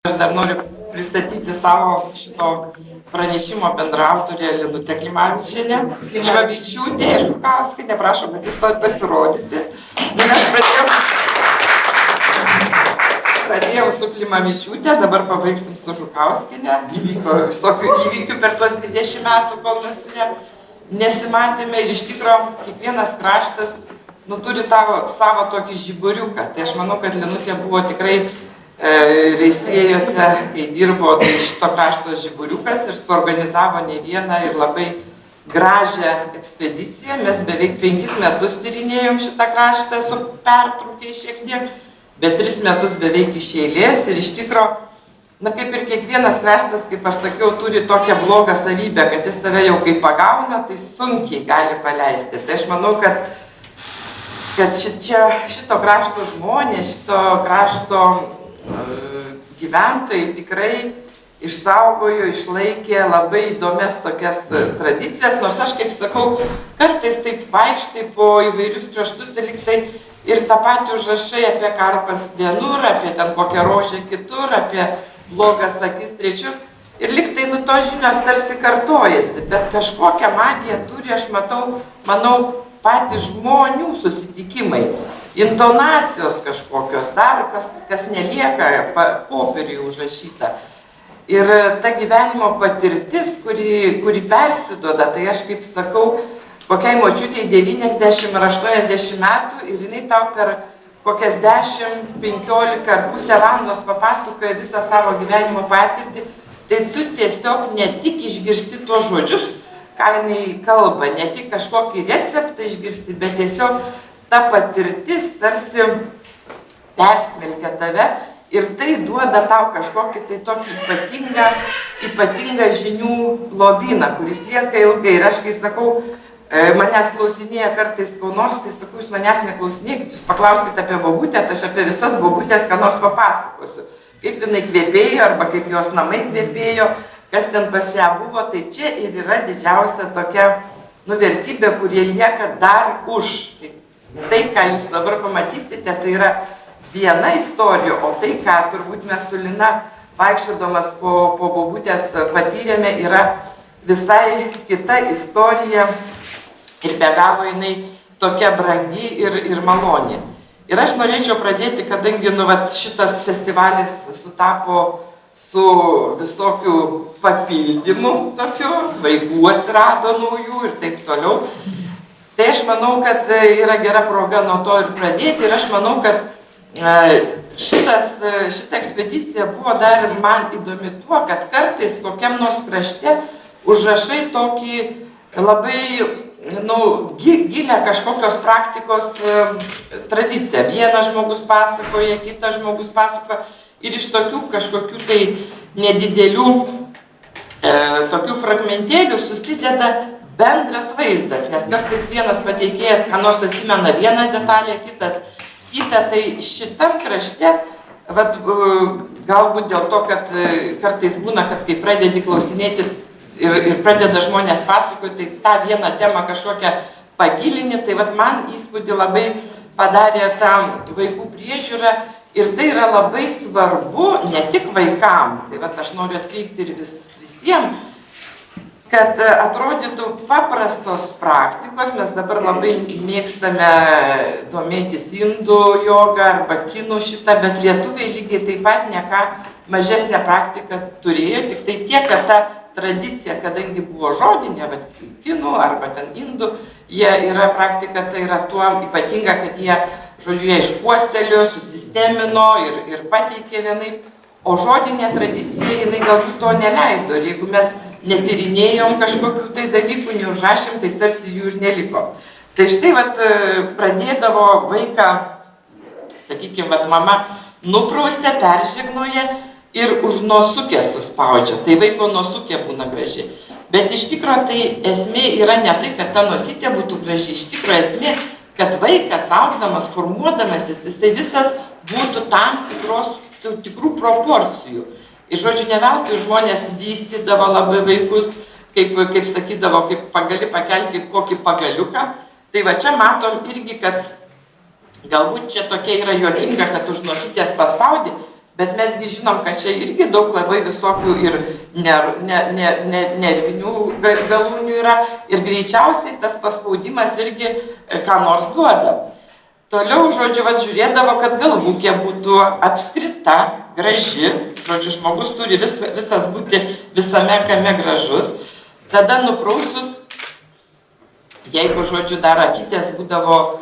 Aš dar noriu pristatyti savo šito pranešimo bendraautorę Linutę Klimavičiūtę ir Žukauskienę. Prašom atsistot pasirodyti. Mes pradėjom su Klimavičiūte, dabar pabaigsim su Žukauskiene. Įvyko visokių įvykių per tuos 20 metų, kol mes su ją nesimatėme. Ir iš tikro kiekvienas kraštas turi savo tokį žiburiuką. Tai aš manau, kad Linutė buvo tikrai Veisiejuose, kai dirbo, tai šito krašto žiburiukas ir suorganizavo ne vieną ir labai gražią ekspediciją. Mes beveik 5 metus tyrinėjom šitą kraštą su pertraukiais šiek tiek, bet 3 metus beveik iš eilės ir iš tikro, kaip ir kiekvienas kraštas, kaip aš sakiau, turi tokią blogą savybę, kad jis tave jau kai pagauna, tai sunkiai gali paleisti. Tai aš manau, kad šito krašto žmonės, šito krašto gyventojai tikrai išsaugojo, išlaikė labai įdomias tokias tradicijas, nors aš, kaip sakau, kartais taip vaikštai po įvairius kraštus, tai liktai ir tą patį užrašai apie karpas vienur, apie ten kokią rožę kitur, apie blogas akis trečiur, ir liktai tos žinios tarsi kartojasi, bet kažkokią magiją turi, aš manau, patys žmonių susitikimai. Intonacijos kažkokios, dar kas nelieka popieriuje užrašyta. Ir ta gyvenimo patirtis, kuri persiduoda, tai aš kaip sakau, kokiai močiutei 90 ar 80 metų ir jinai tau per kokias 10, 15 ar pusę valandos papasakoja visą savo gyvenimo patirtį, tai tu tiesiog ne tik išgirsti tuos žodžius, ką jinai kalba, ne tik kažkokį receptą išgirsti, bet tiesiog ta patirtis tarsi persmelkia tave ir tai duoda tau kažkokį tai tokį ypatingą žinių lobyną, kuris lieka ilgai. Ir aš, kai sakau, manęs klausinėja kartais ko nors, tai sakau, jūs manęs neklausinėkit, jūs paklauskite apie bobutę, tai aš apie visas bobutės ką nors papasakosiu. Kaip jinai kvepėjo arba kaip jos namai kvepėjo, kas ten pas ją buvo, tai čia ir yra didžiausia tokia vertybė, kurie lieka dar už. Tai, ką jūs dabar pamatysite, tai yra viena istorija, o tai, ką turbūt mes su Lina vaikščiodamas po bobutės patyrėme, yra visai kita istorija ir be galo jinai tokia brangi ir maloni. Ir aš norėčiau pradėti, kadangi šitas festivalis sutapo su visokių papildymų tokiu, vaikų atsirado naujų ir taip toliau. Tai aš manau, kad yra gera proga nuo to ir pradėti ir aš manau, kad šita ekspedicija buvo dar man įdomi tuo, kad kartais kokiam nors krašte užrašai tokį labai gilę kažkokios praktikos tradiciją. Vienas žmogus pasakoja, kitas žmogus pasakoja ir iš tokių kažkokių tai nedidelių tokių fragmentėlių susideda bendras vaizdas, nes kartais vienas pateikėjas, ką nors atsimena vieną detalę, kitas kitą, tai šitam krašte, galbūt dėl to, kad kartais būna, kad kai pradedi klausinėti ir pradeda žmonės pasakoti, tai tą vieną temą kažkokią pagilini, tai man įspūdį labai padarė tą vaikų priežiūrą ir tai yra labai svarbu ne tik vaikam, tai aš noriu atkreipti ir visiems, kad atrodytų paprastos praktikos, mes dabar labai mėgstame domėtis indų jogą arba kinų šitą, bet lietuviai lygiai taip pat ne ką mažesnę praktiką turėjo, tik tai tiek, kad ta tradicija, kadangi buvo žodinė, kinų arba ten indų, jie yra praktika, tai yra tuo ypatinga, kad jie, ją išpuoselėjo, susistemino ir pateikė vienaip, o žodinė tradicija, jinai galbūt to neleido ir jeigu mes netyrinėjom kažkokių tai dalykų, neužrašėm, tai tarsi jų ir neliko. Tai štai pradėdavo vaiką, sakykime, mama nuprausia, peržegnoja ir už nosukės suspaudžia. Tai vaiko nosukė būna graži. Bet iš tikro tai esmė yra ne tai, kad ta nosytė būtų graži. Iš tikro esmė, kad vaikas augdamas, formuodamasis, jisai visas būtų tam tikrų proporcijų. Ir žodžiu, ne veltui žmonės vystydavo labai vaikus, kaip sakydavo, kaip pagali pakelti, kaip kokį pagaliuką. Tai čia matom irgi, kad galbūt čia tokia yra juokinga, kad už nosytės paspaudi, bet mesgi žinom, kad čia irgi daug labai visokių ir nervinių galūnių yra ir greičiausiai tas paspaudimas irgi ką nors duoda. Toliau, žodžiu, žiūrėdavo, kad galvūkė būtų apskrita, graži, žodžiu, žmogus turi visas būti visame kame gražus. Tada nuprausus, jeigu, žodžiu, dar akytės būdavo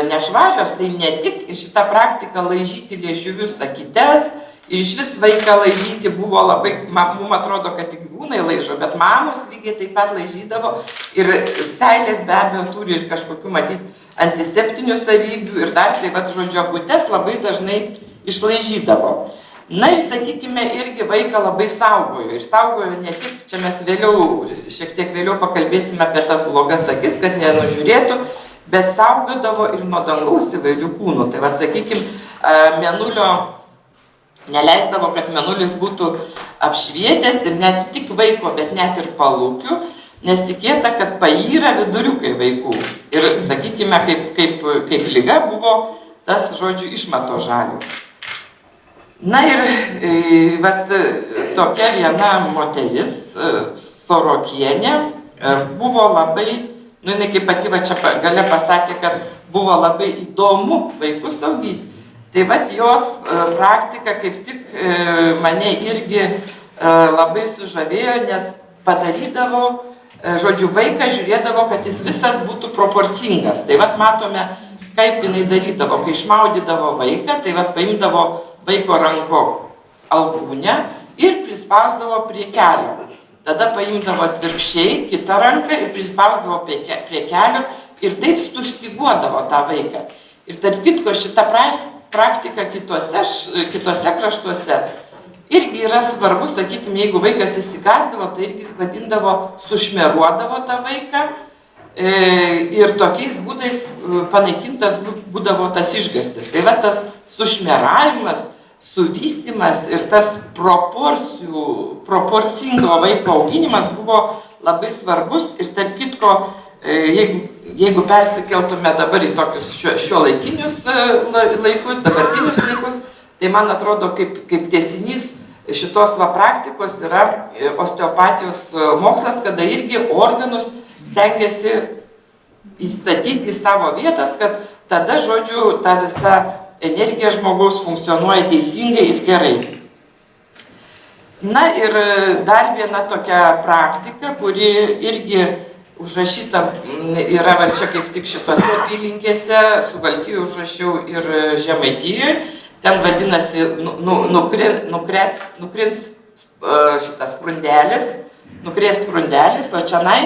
nešvarios, tai ne tik šitą praktiką laižyti liežuvius akytes ir iš vis vaiką laižyti buvo labai, mums atrodo, kad tik gyvūnai laižo, bet mamos lygiai taip pat laižydavo ir seilės be abejo turi ir kažkokių matyti antiseptinių savybių ir dar tai, žodžiu, akutes labai dažnai išlaižydavo. Na ir, sakykime, irgi vaiką labai saugojo. Ir saugojo ne tik, čia mes vėliau, šiek tiek vėliau pakalbėsime apie tas blogas akis, kad nenužiūrėtų, bet saugodavo ir nuo dangaus įvairių kūnų. Tai, sakykime, mėnulio neleisdavo, kad mėnulis būtų apšvietęs ir net tik vaiko, bet net ir palūkių, nes tikėta, kad payra viduriukai vaikų. Ir, sakykime, kaip liga buvo tas, žodžiu, išmato žalius. Na ir tokia viena moteris, Sorokienė, buvo labai, jinai kaip pati čia gale pasakė, kad buvo labai įdomu vaikus augys. Tai jos praktika kaip tik mane irgi labai sužavėjo, nes padarydavo, žodžiu, vaikas žiūrėdavo, kad jis visas būtų proporcingas. Tai matome, kaip jinai darydavo, kai išmaudydavo vaiką, tai paimdavo vaiko ranko alkūnę ir prispausdavo prie kelio. Tada paimdavo atvirkščiai kitą ranką ir prispausdavo prie kelio ir taip sustiguodavo tą vaiką. Ir tarp kitko šita praktika kitose kraštuose irgi yra svarbu, sakykime, jeigu vaikas įsigąsdavo, tai irgi vadindavo, sušmeruodavo tą vaiką ir tokiais būdais panaikintas būdavo tas išgąstis. Tai tas sušmeravimas, suvystymas ir tas proporcingo vaiko auginimas buvo labai svarbus ir tarp kitko, jeigu persikeltume dabar į tokius šiuolaikinius laikus, dabartinius laikus, tai man atrodo, kaip tęsinys šitos praktikos yra osteopatijos mokslas, kada irgi organus stengiasi įstatyti į savo vietas, kad tada, žodžiu, ta visa energija žmogaus funkcionuoja teisingai ir gerai. Na ir dar viena tokia praktika, kuri irgi užrašyta yra čia kaip tik šitose apylinkėse, Suvalkijoje užrašiau ir Žemaitijoje. Ten vadinasi nukrės šitas sprundelis, nukrės sprundelis, o čionai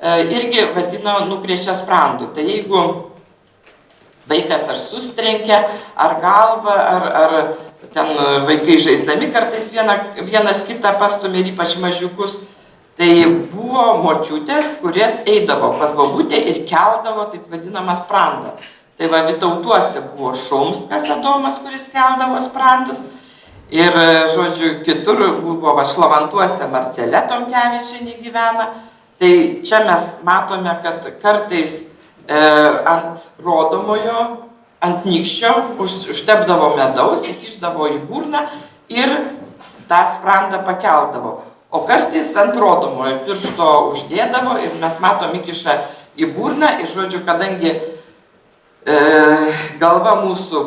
irgi vadino nukrečia sprandų. Tai jeigu vaikas ar sustrenkia, ar galva, ar ten vaikai žaisdami kartais vienas kitą pastumė ir ypač mažiukus, tai buvo močiutės, kurias eidavo pas bobutę ir keldavo taip vadinamą sprandą. Tai Vytautuose buvo Šumskas Adomas, kuris keldavo sprandus. Ir, žodžiu, kitur buvo Šlavantuose Marcelė Tomkevičienė gyvena. Tai čia mes matome, kad kartais ant rodomojo, ant nykščio užtepdavo medaus, įkišdavo į burną ir tą sprandą pakeldavo. O kartais ant rodomojo piršto uždėdavo ir mes matom įkišą į burną ir, žodžiu, kadangi galva mūsų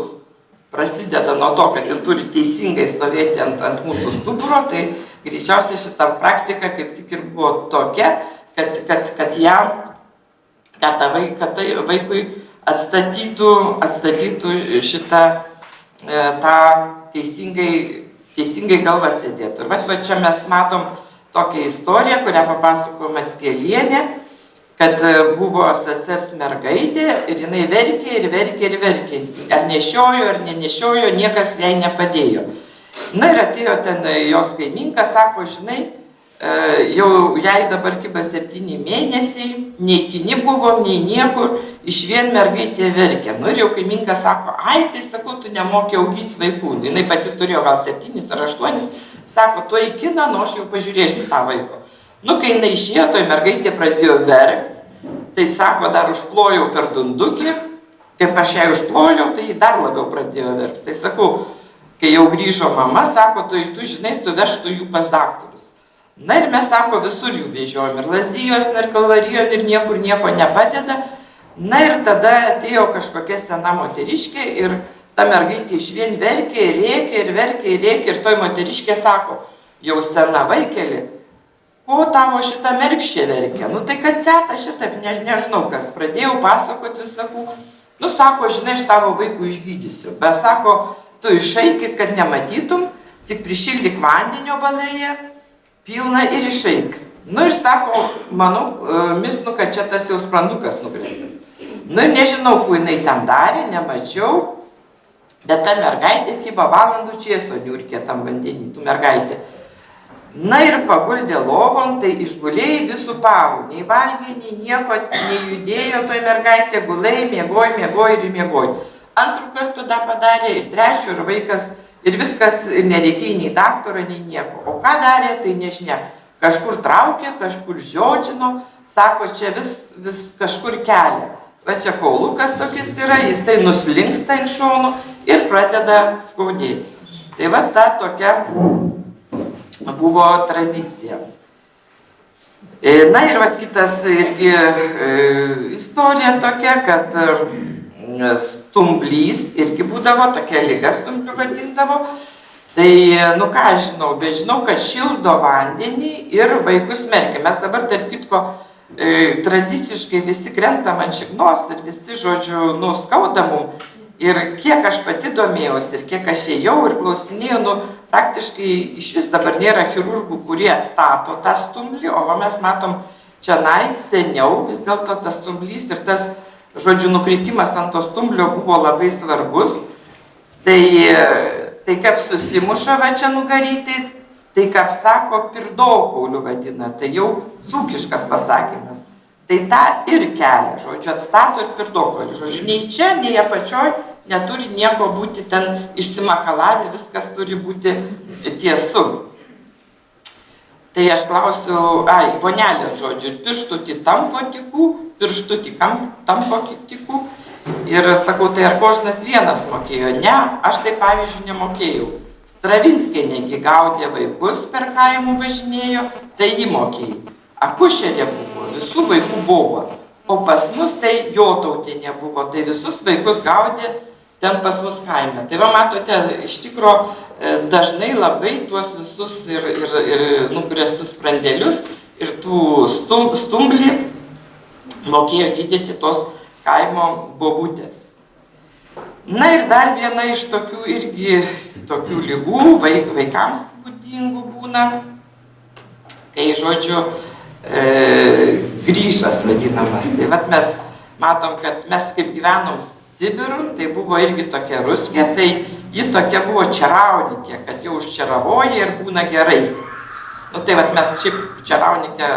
prasideda nuo to, kad jin turi teisingai stovėti ant mūsų stuburo, tai greičiausiai šita praktika kaip tik ir buvo tokia, kad vaikui atstatytų šitą tą teisingai galva sėdėtų. Ir čia mes matom tokią istoriją, kurią papasakojo Maskelienė, kad buvo sesers mergaitė ir jinai verkė ir verkė ir verkė. Ar nešiojo, ar nenešiojo, niekas jai nepadėjo. Na ir atėjo ten jos kaimynkas, sako, žinai, jau jai dabar kiba 7 mėnesiai, nei kini buvom, nei niekur, išvien mergaitė verkė. Nu ir jau kaimynkas sako, ai, tai sakau, tu nemokė augyti vaikų. Jinai pati turėjo gal 7 ar 8, sako, tu į kiną, nu aš jau pažiūrėsiu tą vaiko. Nu, kai jinai išėjo, toj mergaitė pradėjo verkti, tai sako, dar užplojau per dundukį, kaip aš ją užplojau, tai ji dar labiau pradėjo verkti. Tai sakau, kai jau grįžo mama, sako, tu žinai, tu vežtų jų pas daktarus. Na ir mes, sako, visur jų vežiojom, ir Lazdijos, ir Kalvarijon, ir niekur nieko nepadeda. Na ir tada atėjo kažkokia sena moteriškė ir ta mergaitė išvien verkė ir rėkė ir verkė ir rėkė ir toj moteriškė sako, jau sena vaikeli, ko tavo šitą merkščią verkė? Nu tai kad ceta šitaip, nežinau kas, pradėjau pasakot visakų. Nu sako, žinai, aš tavo vaikų išgydysiu, bet sako, tu išeik ir kad nematytum, tik prišildyk vandenio balėje, pilna ir išeik. Nu ir sako, manau, misnu, kad čia tas jau sprandukas nugrėstas. Nu ir nežinau, kuo jinai ten darė, nemačiau, bet ta mergaitė kiba valandų čieso niurkė tam vandenį, tų mergaitė. Na ir paguldė lovon, tai išgulėjai visų parų, nei valgė, nei nieko, nei judėjo toj mergaitė, gulėjai, miegoj ir miegoj. Antrų kartų tą padarė ir trečių, ir vaikas, ir viskas, ir nereikėjo nei daktaro, nei nieko. O ką darė, tai nežinia. Kažkur traukė, kažkur žiodžino, sako, čia vis kažkur kelia. Va čia kaulukas tokis yra, jisai nuslinksta ant šonų ir pradeda skaudėti. Tai va ta tokia buvo tradicija. Na ir va kitas irgi istorija tokia, kad stumblys irgi būdavo, tokia liga stumblių vadindavo. Tai, nu ką aš žinau, bet žinau, kad šildo vandenį ir vaikus merkia. Mes dabar, tarp kitko, tradiciškai visi krentam ant šiknos ir visi, žodžiu, skauda mum. Ir kiek aš pati domėjausi ir kiek aš ėjau ir klausinėjau, praktiškai iš vis dabar nėra chirurgų, kurie atstato tą stumblį, o mes matom čianai seniau vis dėlto tas stumblys ir tas, žodžiu, nukritimas ant to stumblio buvo labai svarbus. Tai kaip susimuša va čia nugaryti, tai kaip sako, pirdokaulių vadina, tai jau dzūkiškas pasakymas. Tai tą ir kelia, žodžiu, atstato ir pirdokaulių. Žodžiu, nei čia, nei apačioj neturi nieko būti ten išsimakalavę, viskas turi būti tiesu. Tai aš klausiu, vonelė, žodžiu, ir pirštutį tampo tikų, pirštutį tampo tikų. Ir sakau, tai ar kožnas vienas mokėjo? Ne, aš tai pavyzdžiui nemokėjau. Stravinskienė gaudė vaikus, per kaimų važinėjo, tai jį mokėjo. Akušerė buvo, visų vaikų buvo. O pas mus tai Jotautienė buvo, tai visus vaikus gaudė ten pas mus kaime. Tai va matote, iš tikro dažnai labai tuos visus ir nugrėstus sprandelius ir tų stumblį mokėjo gydyti tos kaimo bobutės. Na ir dar viena iš tokių irgi tokių ligų, vaikams būdingų būna, kai, žodžiu, grįžas vadinamas. Tai vat mes matom, kad mes kaip gyvenom Sibirų, tai buvo irgi tokia ruskė, tai ji tokia buvo čeraunikė, kad jau užčeravoja ir būna gerai. Nu tai vat mes šiaip čeraunikę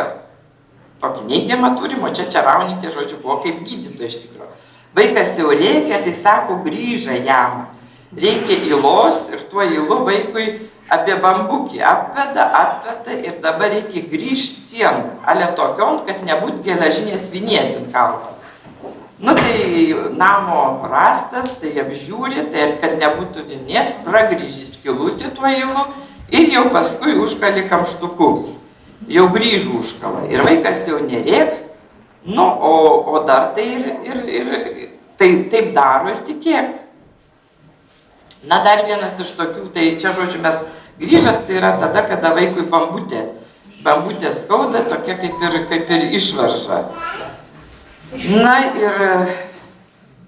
tokį neigiamą turim, o čia čeraunikė, žodžiu, buvo kaip gydytoja iš tikrųjų. Vaikas jau reikia, tai sako, grįža jam. Reikia įlos ir tuo įlu vaikui apie bambukį apveda ir dabar reikia grįžti sieną, ale tokion, kad nebūt geležinės vinies ant kalto. Nu tai namo rastas, tai apžiūri, tai kad nebūtų vinies, pragrįži skilutį tuo įlu ir jau paskui užkali kamštuku. Jau grįžų užkala. Ir vaikas jau nerėks, nu, o dar tai tai taip daro ir tikėk. Na, dar vienas iš tokių, tai čia, žodžiu, mes grįžas, tai yra tada, kada vaikui bambutė skauda, tokia kaip ir išvarža. Na ir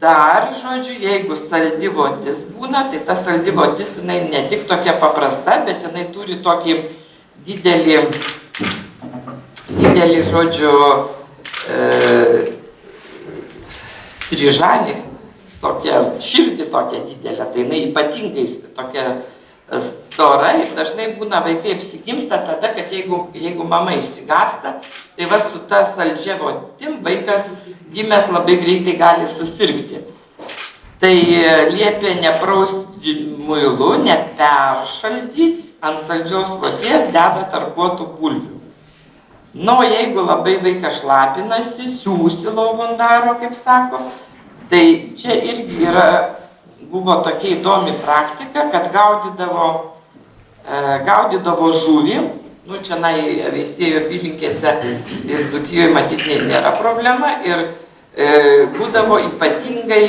dar, žodžiu, jeigu saldyvotis būna, tai ta saldyvotis, jinai ne tik tokia paprasta, bet jinai turi tokį didelį, žodžiu, stryžalį, tokia širdį tokia didelė, tai jinai ypatingai tokia stora ir dažnai būna vaikai apsigimsta tada, kad jeigu mama išsigąsta, tai va su ta saldžia votim vaikas gimęs labai greitai gali susirgti. Tai liepia neprausti muilu, neperšaldyti, ant saldžios voties deda tarkuotų bulvių. Nu, jeigu labai vaikas šlapinasi, siūsi lovon daro, kaip sako, tai čia irgi yra buvo tokia įdomi praktika, kad gaudydavo žuvį, nu čia Veisiejų apylinkėse ir Dzūkijoje matyti nėra problema, ir būdavo ypatingai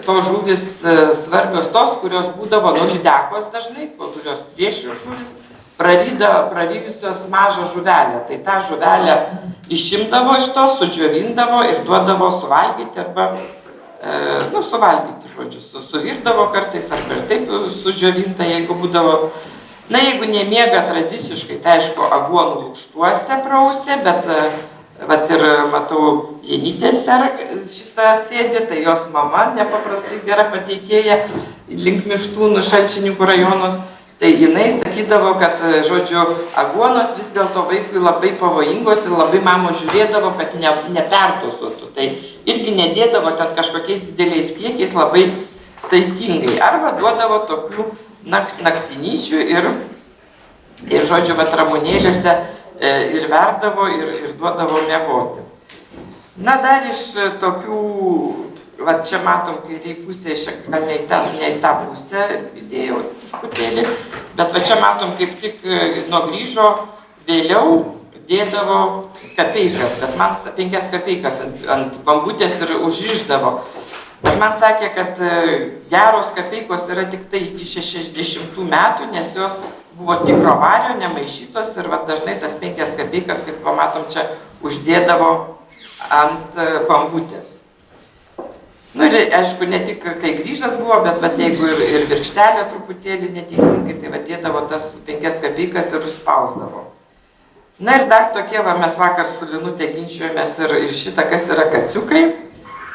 tos žuvis svarbios tos, kurios būdavo lydekos dažnai, kurios plėšrios žuvis, praryjusios mažą žuvelę. Tai tą žuvelę išimdavo iš to, sudžiovindavo ir duodavo suvalgyti arba, suvalgyti, žodžiu, suvirdavo kartais arba ir taip sudžiovinta, jeigu būdavo. Na, jeigu nemiega tradiciškai, tai aišku, aguonų lukštuose prausė, bet vat ir matau, Jenytė šitą sėdė, tai jos mama nepaprastai gera pateikėja link Mištūnų Šalčininkų rajonus. Tai jinai sakydavo, kad, žodžiu, aguonos vis dėlto vaikui labai pavojingos ir labai mamos žiūrėdavo, kad neperdozuotų. Tai irgi nedėdavo ten kažkokiais dideliais kiekiais labai saikingai. Arba duodavo tokių naktinyčių ir žodžiu, vat ramunėliuose ir verdavo ir duodavo miegoti. Na, dar iš tokių, vat čia matom, kairiai pusė, gal ne į tą pusę įdėjau truputėlį, bet va čia matom, kaip tik nuo grįžo vėliau dėdavo kapeikas, bet man 5 kapeikas ant bambutės ir užrišdavo. Bet man sakė, kad geros kapeikos yra tik tai iki 60 metų, nes jos buvo tikro vario, nemaišytos ir va dažnai tas 5 kapeikas, kaip pamatom, čia uždėdavo ant bambutės. Nu ir aišku, ne tik kai grįžas buvo, bet va jeigu ir virkštelė truputėlį neteisingai, tai va dėdavo tas 5 kapeikas ir užspausdavo. Na ir dar tokie, va mes vakar su Linute ginčiojomės ir šitą, kas yra kaciukai.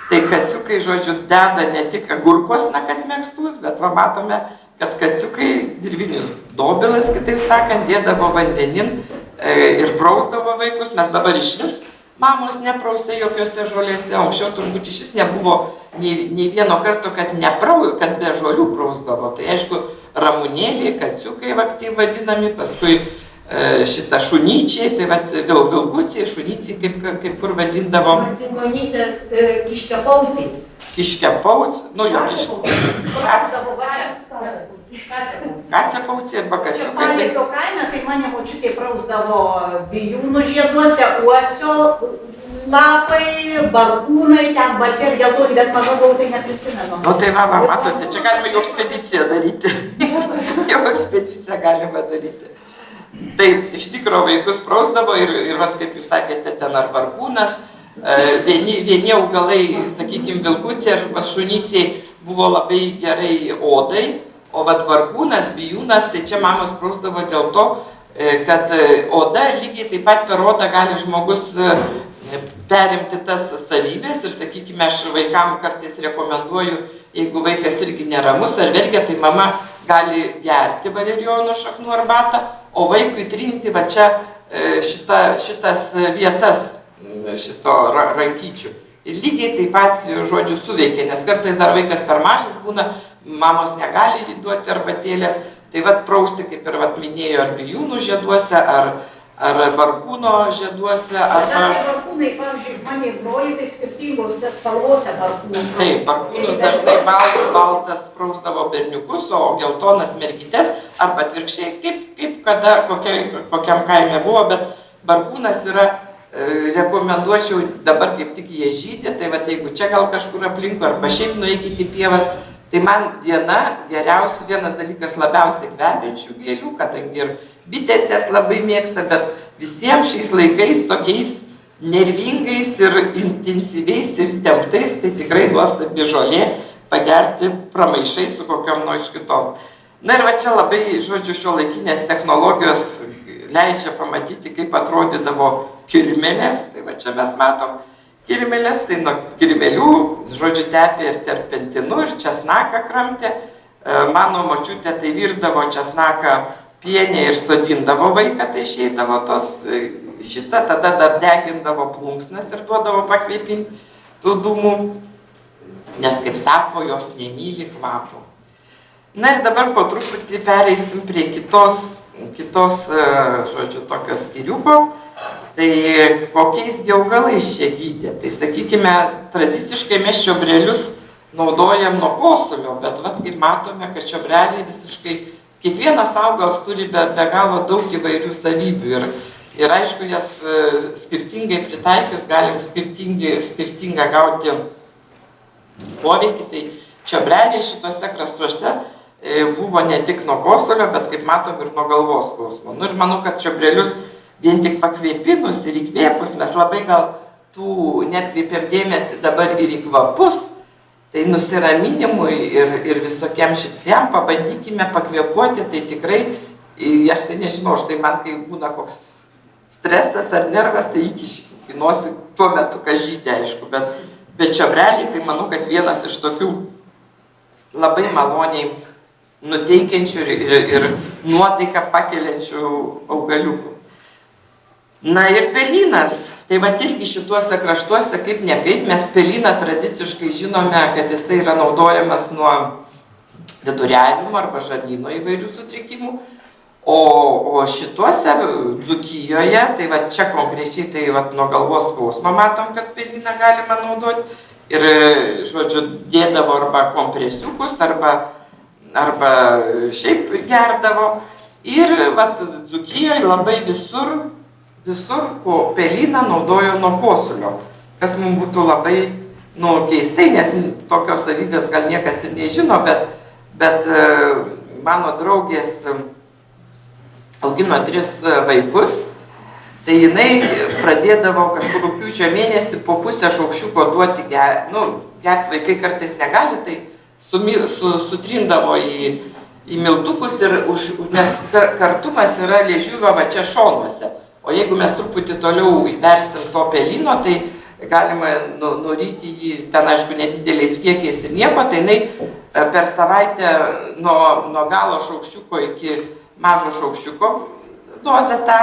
Tai kaciukai, žodžiu, deda ne tik agurkos, kad mėgstus, bet va matome, kad kaciukai, dirvinius dobilas, kitaip sakant, dėdavo vandenin ir prausdavo vaikus. Mes dabar išvis mamos neprausė jokiose žolėse, anksčiau turbūt išvis nebuvo nei vieno karto, kad be žolių prausdavo. Tai aišku, ramunėliai, kaciukai vaktai vadinami, paskui šitą šunyčiai, tai vat vilgučiai, šunyčiai, kaip kur vadindavom. Marcinkonyse kiškiapauciai. Kiškiapauciai, nu jo kaciapauciai arba kaciukai. Palėpio kaime, tai mane močiutė prausdavo bijūnų žieduose, uosio lapai, barkūnai, ten balti ir geltoni, bet maža buvau, tai neprisimenu. Nu tai va, matote, čia galima jau ekspediciją daryti. Jau ekspediciją galima daryti. Taip, iš tikro vaikus prausdavo ir vat, kaip jūs sakėte, ten ar barkūnas, vieni augalai, sakykime, vilkučiai arba šunyčiai buvo labai gerai odai, o vat barkūnas, bijūnas, tai čia mamos prausdavo dėl to, kad oda lygiai taip pat per odą gali žmogus perimti tas savybės ir, sakykime, aš vaikam kartais rekomenduoju, jeigu vaikas irgi neramus ar verkia, tai mama gali gerti valerijono šaknų arbatą, o vaikui trinti va čia šitas vietas šito rankyčių. Ir lygiai taip pat, žodžiu, suveikia, nes kartais dar vaikas per mažas būna, mamos negali jį duoti arbatėlės, tai vat prausti, kaip ir vat minėjo, ar bijūnų žieduose, ar barkūno žieduose, arba... Tai barkūnai, pavyzdžiui, mane broliai, tai skirtingose spalvose barkūnų. Taip, barkūnus dažnai baltas prausdavo berniukus, o geltonas mergytes, arba atvirkščiai, kaip kada, kokiam kaime buvo, bet barkūnas yra, rekomenduočiau, dabar kaip tik jie žydė, tai va jeigu čia gal kažkur aplinkui, arba šiaip nueikite į pievas, tai man vienas dalykas labiausiai kvepiančių gėlių, kadangi ir bitės jas labai mėgsta, bet visiems šiais laikais tokiais nervingais ir intensyviais ir temptais, tai tikrai nuostabi žolė pagerti pramaišai su kokiom nors kitom. Na ir va čia labai, žodžiu, šiuolaikinės technologijos leidžia pamatyti, kaip atrodydavo kirmelės, tai va čia mes matom kirmelės, tai nuo kirmelių, žodžiu, tepė ir terpentinu, ir česnaką kramtė. Mano močiutė tai virdavo česnaką pienė ir sodindavo vaiką, tai išeidavo šitą, tada dar degindavo plunksnas ir duodavo pakvėpinti tų dūmų, nes, kaip sako, jos nemyli kvapo. Na ir dabar po truputį pereisim prie kitos, žodžiu, tokio skyriuko. Tai kokiais augalais čia gydė? Tai sakykime, tradiciškai mes čiobrelius naudojam nuo kosulio, bet vat, kaip matome, kad čiobreliai visiškai, kiekvienas augalas turi be galo daug įvairių savybių ir aišku, jas skirtingai pritaikius galim skirtingą gauti poveikį. Tai čiobreliai šitose kraštuose buvo ne tik nuo kosulio, bet kaip matom ir nuo galvos skausmo. Nu ir manau, kad čiobrelius vien tik pakvėpinus ir įkvėpus mes labai gal tų netkreipiam dėmesį dabar ir į kvapus, tai nusiraminimui ir visokiem šitiem pabandykime pakvėpuoti, tai tikrai, aš tai nežinau, štai man kai būna koks stresas ar nervas, tai įkiši nosį tuo metu kažytė, aišku, bet čiobreliai, tai manau, kad vienas iš tokių labai maloniai nuteikiančių ir nuotaiką pakeliančių augaliukų. Na ir pelynas, tai va irgi šituose kraštuose, kaip nekaip, mes pelyną tradiciškai žinome, kad jisai yra naudojamas nuo viduriavimo arba žarnyno įvairių sutrikimų, o šituose Dzūkijoje, tai va čia konkrečiai, tai va nuo galvos skausmo matom, kad pelyną galima naudoti ir, žodžiu, dėdavo arba kompresiukus, arba šiaip gerdavo ir va Dzūkijoje labai visur pelyną naudojo nuo kosulio, kas mums būtų labai keistai, nes tokios savybės gal niekas ir nežino, bet mano draugės augino 3 vaikus, tai jinai pradėdavo kažkur rugpjūčio mėnesį po pusę šaukščiuko duoti gert vaikai kartais negali, tai sutrindavo į miltukus, nes kartumas yra liežuvio va čia šonuose. O jeigu mes truputį toliau įversim to pelyno, tai galima nuryti jį, ten aišku, nedideliais kiekiais ir nieko, tai jinai per savaitę nuo galo šaukščiuko iki mažo šaukščiuko dozę tą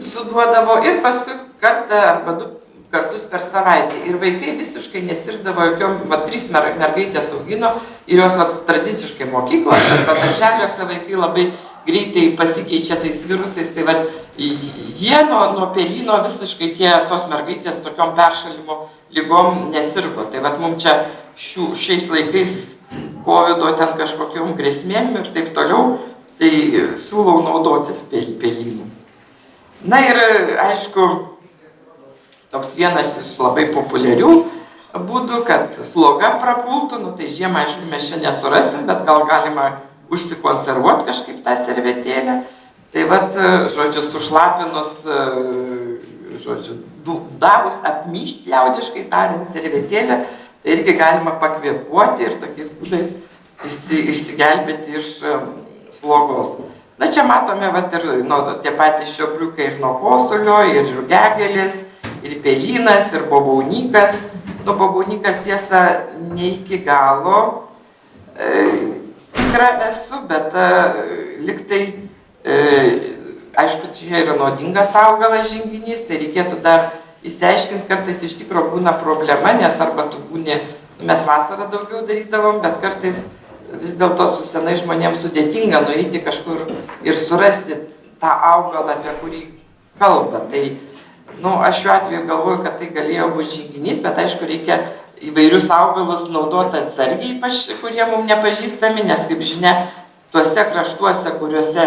suduodavo ir paskui kartą arba 2 kartus per savaitę. Ir vaikai visiškai nesirgdavo jokiom, 3 mergaitės augino ir jos tradiciškai mokyklos arba darželiuose vaikai labai greitai pasikeičia tais virusais, tai jie nuo pelyno visiškai tos mergaitės tokiom peršalimo lygom nesirgo. Tai mums čia šiais laikais covido ten kažkokiom grėsmėm ir taip toliau, tai siūlau naudotis pelynu. Na ir aišku, toks vienas iš labai populiarių būdų, kad sloga prapultų, tai žiemą aišku mes čia nesurasim, bet gal galima užsikonservuoti kažkaip tą servetėlę. Tai žodžiu, sušlapinus, žodžiu, davus apmyšti liaudiškai tariant servetėlę, tai irgi galima pakvėpuoti ir tokiais būdais išsigelbėti iš slogos. Na čia matome ir tie patys šiobriukai ir nuo kosulio, ir rugiagėlės, ir pelynas, ir bobaunikas. Bobaunikas tiesa ne iki galo tikra esu, bet liktai, aišku, čia yra nuodingas augalas žinginys, tai reikėtų dar įsiaiškinti, kartais iš tikro būna problema, nes arba tu būni, mes vasarą daugiau darydavom, bet kartais vis dėlto su senai žmonėms sudėtinga nueiti kažkur ir surasti tą augalą, apie kurį kalba. Tai, aš šiuo atveju galvoju, kad tai galėjo būti žinginys, bet aišku, reikia įvairius augalus naudoti atsargiai, kurie mums nepažįstami, nes, kaip žinia, tuose kraštuose, kuriuose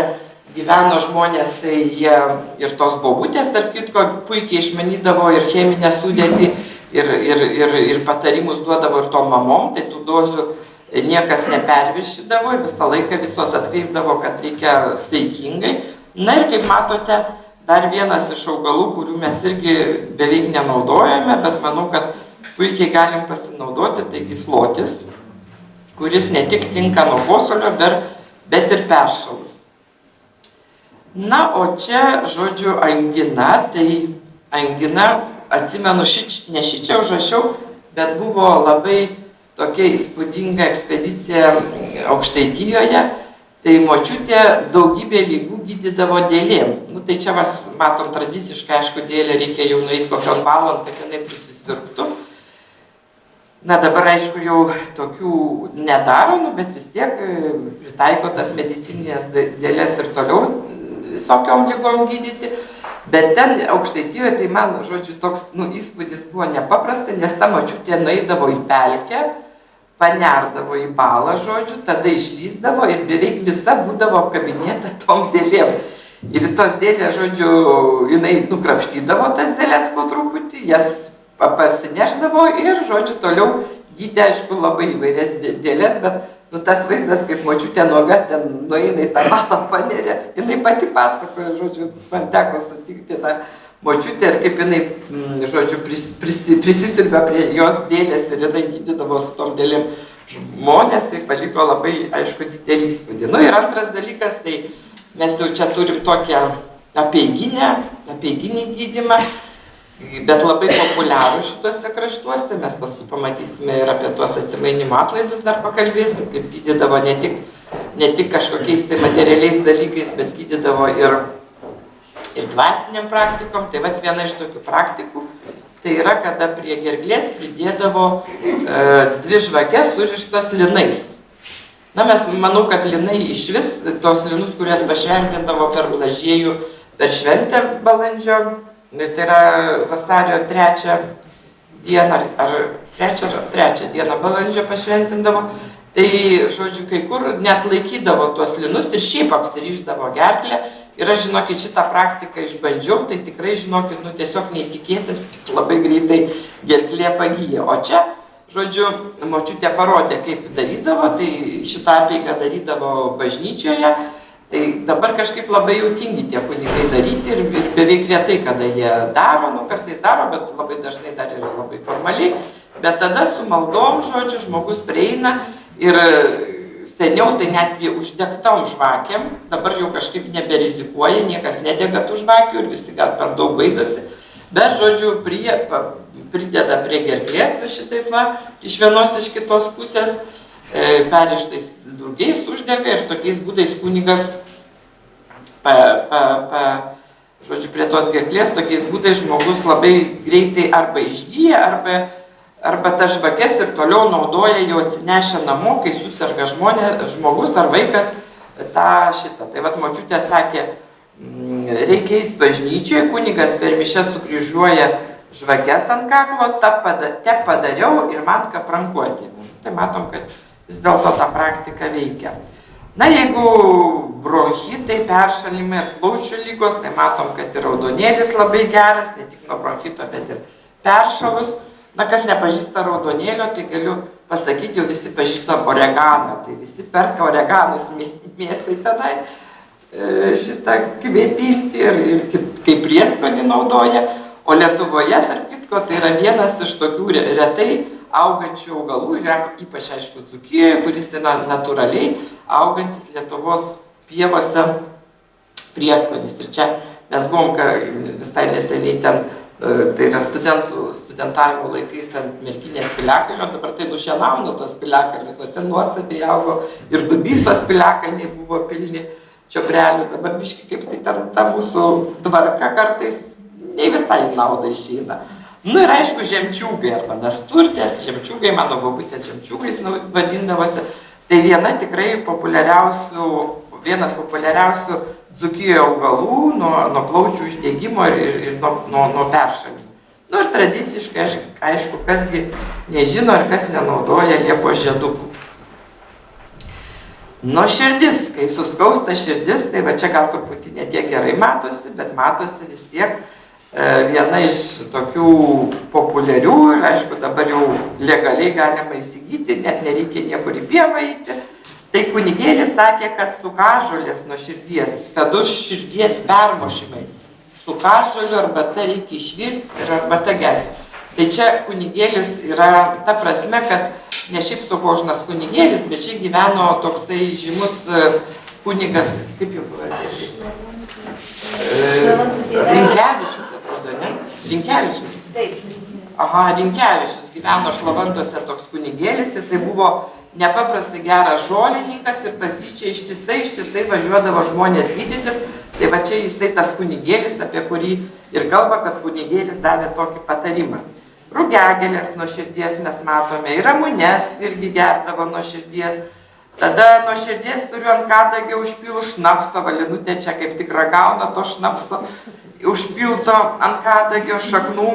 gyveno žmonės, tai jie ir tos bobutės, tarp kitko, puikiai išmanydavo ir cheminę sudėtį, ir patarimus duodavo ir tom mamom, tai tų dozių niekas neperviršydavo ir visą laiką visos atkreipdavo, kad reikia saikingai. Na ir kaip matote, dar vienas iš augalų, kurių mes irgi beveik nenaudojame, bet manau, kad puikiai galim pasinaudoti, tai gyslotis, kuris ne tik tinka nuo kosulio, bet ir peršalus. Na, o čia, žodžiu, angina, tai angina, atsimenu, ne šičia užrašiau, bet buvo labai tokia įspūdinga ekspedicija Aukštaitijoje, tai močiutė daugybė lygų gydydavo dėlėm. Tai čia matom tradiciškai, aišku, dėlę reikia jau nueiti kokion valandų, kad jinai prisisirptų. Na dabar, aišku, jau tokių nedaro, bet vis tiek pritaiko tas medicininės dėlės ir toliau visokiom lygom gydyti. Bet ten Aukštaitijoje, tai man, žodžiu, toks įspūdis buvo nepaprastai, nes ta močiutė nueidavo į pelkę, panerdavo į balą, žodžiu, tada išlysdavo ir beveik visa būdavo apkabinėta tom dėlėm. Ir tos dėlės, žodžiu, jinai nukrapštydavo tas dėlės po truputį, jas parsineždavo ir, žodžiu, toliau gydė, aišku, labai įvairias dėlės, bet tas vaizdas, kaip močiutė nuoga ten nueina į tą balą panerė, jinai pati pasakoja, žodžiu, man teko sutikti tą močiutę ir kaip jinai, žodžiu, prisisiurbė prie jos dėlės ir jinai gydydavo su tom dėlėm žmonės, tai paliko labai, aišku, didelį įspūdį. Nu ir antras dalykas, tai mes jau čia turim tokią apeiginį gydymą, bet labai populiarų šituose kraštuose. Mes paskui pamatysime ir apie tuos atsimainimo atlaidus dar pakalbėsim, kaip gydydavo ne tik kažkokiais tai materialiais dalykais, bet gydydavo ir dvasiniam praktikom. Tai vat viena iš tokių praktikų, tai yra, kada prie gerklės pridėdavo 2 žvakes surištas linais. Na, mes manau, kad linai iš vis, tos linus, kurias pašventindavo per Blažiejų, per šventę balandžio, tai yra vasario 3 dieną, ar 3 dieną balandžio pašventindavo, tai, žodžiu, kai kur net laikydavo tuos linus ir šiaip apsirišdavo gerklę. Ir aš, žinokit, šitą praktiką išbandžiau, tai tikrai, žinokit, tiesiog neįtikėti, labai greitai gerklė pagyja. O čia, žodžiu, močiutė parodė, kaip darydavo, tai šitą apeigą darydavo bažnyčioje. Tai dabar kažkaip labai jau tingi tie kunigai daryti ir beveik retai, kada jie daro, kartais daro, bet labai dažnai dar yra labai formaliai. Bet tada su maldom, žodžiu, žmogus prieina ir seniau tai netgi uždegtom žvakėm, dabar jau kažkaip neberizikuoja, niekas nedega tų žvakių ir visi gal per daug baidosi. Bet, žodžiu, prideda prie gerklės va šitaip va, iš vienos iš kitos pusės, perištais drugiais uždega ir tokiais būdais kunigas žodžiu, prie tos gerklės, tokiais būdais žmogus labai greitai arba išgyja, arba tas žvakes ir toliau naudoja jau atsinešę namo, kai suserga žmogus ar vaikas šitą. Tai vat močiutė sakė, reikia eis bažnyčioje, kunigas per mišes sukryžiuoja žvakes ant kaklo, te padariau ir man kaprankuoti. Tai matom, kad vis dėlto ta praktika veikia. Na, jeigu bronchitai, peršalimai ir plaučių lygos, tai matom, kad ir raudonėlis labai geras, ne tik nuo bronchito, bet ir peršalus. Na, kas nepažįsta raudonėlio, tai galiu pasakyti, jau visi pažįstam oreganą. Tai visi perka oreganus mėsai tenai šitą kvėpinti ir kaip prieskonį naudoja. O Lietuvoje, tarp kitko, tai yra vienas iš tokių retai augančių augalų, ir ypač, aišku, Dzūkijoje, kuris yra natūraliai augantis Lietuvos pievose prieskonis. Ir čia mes buvom visai neseniai ten, tai yra studentavimo laikais ant Merkinės piliakalnio, dabar tai nušienauna tos piliakalnius, o ten nuostabiai augo ir Dubysos piliakalniai buvo pilni čiobrelių. Dabar biški kaip tai ten ta mūsų tvarka kartais ne visai nauda išeina. Nu ir aišku, žemčiūgai arba nasturtės, žemčiūgai, mano bobutės žemčiūgais vadindavosi. Tai vienas populiariausių Dzūkijoje augalų nuo plaučių uždegimo ir nuo peršalimo. Nu ir tradiciškai, aišku, kasgi nežino ir kas nenaudoja liepos žiedukų. Nu širdis, kai suskausta širdis, tai va čia gal truputį ne tiek gerai matosi, bet matosi vis tiek viena iš tokių populiarių ir aišku dabar jau legaliai galima įsigyti, net nereikia niekur į pievą eiti. Tai kunigėlis sakė, kad sukažolės nuo širdies, kad už širdies permušimai sukažolių arbata reikia išvirti ir arbata gersti. Tai čia kunigėlis yra ta prasme, kad ne šiaip Sukožnas kunigėlis, bet čia gyveno toksai žymus kunigas, kaip jau pavardė? Rinkevičius atrodo, ne? Rinkevičius. Aha, Rinkevičius gyveno Šlavantuose toks kunigėlis, jisai buvo nepaprastai geras žolininkas ir pas jį čia ištisai važiuodavo žmonės gydytis. Tai va čia jisai tas kunigėlis, apie kurį ir kalba, kad kunigėlis davė tokį patarimą. Rugiagėlės nuo širdies mes matome, ir ramunes irgi gerdavo nuo širdies. Tada nuo širdies turiu ant kadagio užpilų šnapso, valinutė čia kaip tik ragauna to šnapso, užpilto ant kadagio šaknų.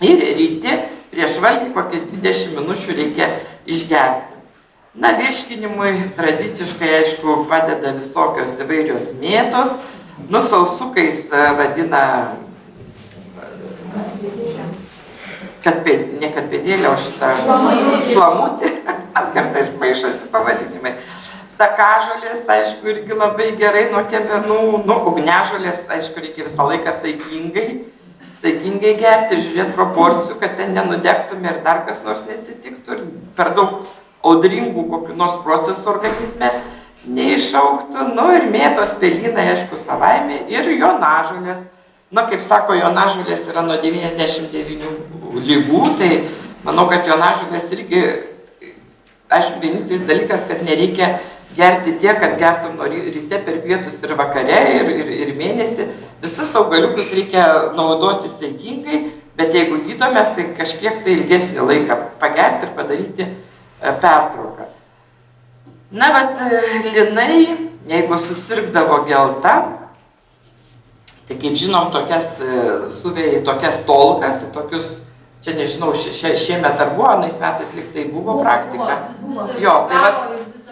Ir ryti prieš valgį kokį 20 minučių reikia išgerti. Na, virškinimui tradiciškai, aišku, padeda visokios įvairios mėtos. Nu, sausukais vadina, ne kadpėdėlė, o šitą šlamutį, kartais maišosi pavadinimai. Takažolės, aišku, irgi labai gerai nuo kepenų, nu, ugnežolės, aišku, reikia visą laiką saikingai gerti ir žiūrėti proporcijų, kad ten nenudegtume ir dar kas nors nesitiktų ir per daug audringų kokių nors procesų organizme neišauktų. Nu, ir mėtos, pelynai, aišku, savaime ir jonažolės. Na, kaip sako, jonažolės yra nuo 99 lygų, tai manau, kad jonažolės irgi, aišku, vienintelis dalykas, kad nereikia gerti tiek, kad gertum nuo ryte per pietus ir vakare ir mėnesį. Visus augaliukus reikia naudoti saikingai, bet jeigu gydomės, tai kažkiek tai ilgesnį laiką pagerti ir padaryti pertrauką. Na, bet linai, jeigu susirgdavo gelta, tai kaip žinom, tokias suvėjai, tokias tolkas, tokius, čia nežinau, šiemet ar buvo, anais metais lyg tai buvo praktika.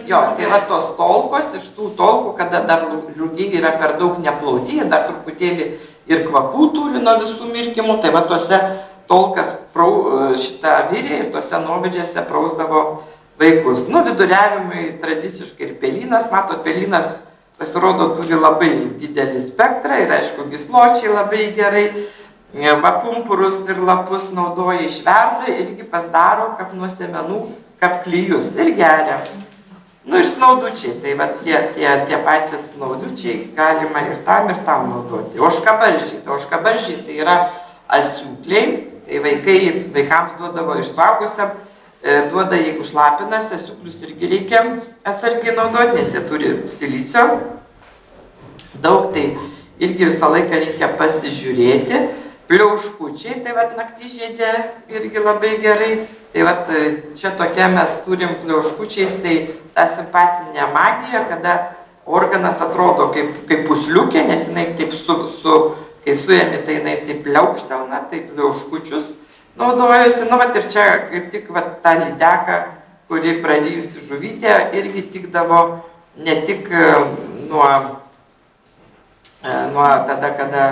Tai va tos tolkos, iš tų tolkų, kada dar rugiai yra per daug neplauti, jie dar truputėlį ir kvapų turi nuo visų mirkimų, tai va tose tolkas šitą virė ir tose nuovidžiuose prausdavo vaikus. Nu, viduriavimui tradiciškai ir pelynas, matot, pelynas pasirodo turi labai didelį spektrą ir aišku, gysločiai labai gerai, va pumpurus ir lapus naudoja išverda irgi pasidaro kaip nuo semenų, kaip klijus ir geria. Nu ir snaudučiai, tai va tie patys snaudučiai galima ir tam naudoti. Ožkabarzdžiai tai yra asiūkliai, tai vaikams duodavo iš suaugusiam, duoda, jeigu šlapinas, asiūklius irgi reikia atsargiai naudoti, nes jie turi silicio daug, tai irgi visą laiką reikia pasižiūrėti. Pliauškučiai, tai vat naktižiedė irgi labai gerai. Tai vat čia tokia mes turim pliauškučiais, tai ta simpatinė magija, kada organas atrodo kaip pusliukė, nes jinai taip kai suėmi, tai jinai taip pliaukštelna, tai pliauškučius naudojusi. Nu vat ir čia kaip tik vat ta lydeką, kuri prarijusi žuvytė, irgi tikdavo ne tik nuo tada, kada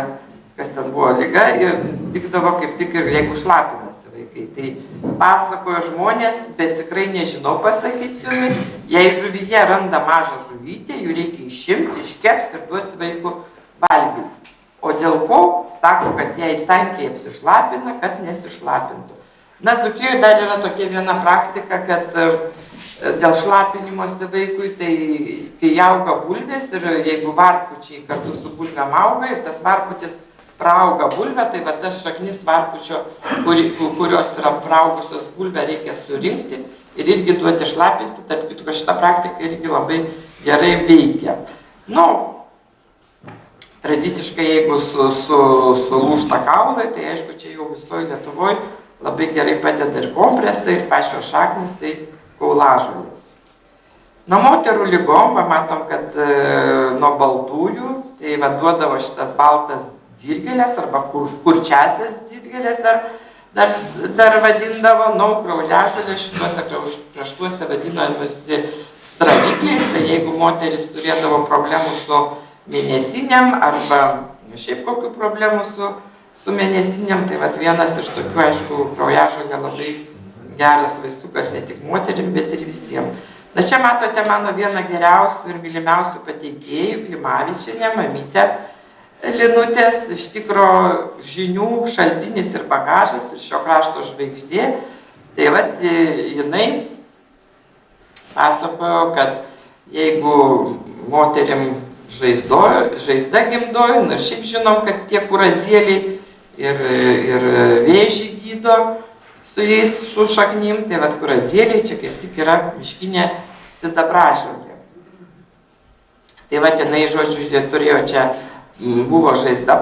kas ten buvo liga, ir tikdavo kaip tik ir jeigu šlapinasi vaikai. Tai pasakojo žmonės, bet tikrai nežinau pasakyti jumi, jei žuvyje randa mažą žuvytę, jų reikia išimti, iškeps ir duoti vaikų valgys. O dėl ko? Sako, kad jei tankiai apsišlapina, kad nesišlapintų. Na, Dzūkijoje dar yra tokia viena praktika, kad dėl šlapinimosi vaikui, tai kai auga bulvės ir jeigu varpučiai kartu su bulvėm auga ir tas varputis praauga bulvę, tai va tas šaknis varpučio, kurios yra praaugusios bulvę, reikia surinkti ir irgi duoti šlapinti. Tarp kitko, šitą praktiką irgi labai gerai veikia. Nu, tradiciškai, jeigu sulūžta kaulai, tai aišku, čia jau visoje Lietuvoje labai gerai padeda ir kompresai, ir pačios šaknis, tai kaulažolės. Nuo moterų lygom, matom, kad nuo baltųjų, tai va duodavo šitas baltas dzirgelės arba kurčiasias dzirgelės dar vadindavo, kraujažolės šituose kraštuose vadinamasi stravikliais, tai jeigu moteris turėdavo problemų su mėnesiniam arba šiaip kokių problemų su mėnesiniam, tai vat vienas iš tokių, aišku, kraujažolė labai geras vaistukas ne tik moterim, bet ir visiems. Na čia matote mano vieną geriausių ir mylimiausių pateikėjų, Klimavičienė, mamytė Linutės, iš tikro žinių šaltinis ir bagažas ir šio krašto žvaigždė. Tai vat jinai pasakojo, kad jeigu moterim žaizda gimdoj, na šiaip žinom, kad tie kuradzėliai ir vėžį gydo su jais, su šaknim, tai vat kuradzėliai čia kaip tik yra miškinė sidabražolė. Tai vat jinai, žodžiu, turėjo čia buvo žaizda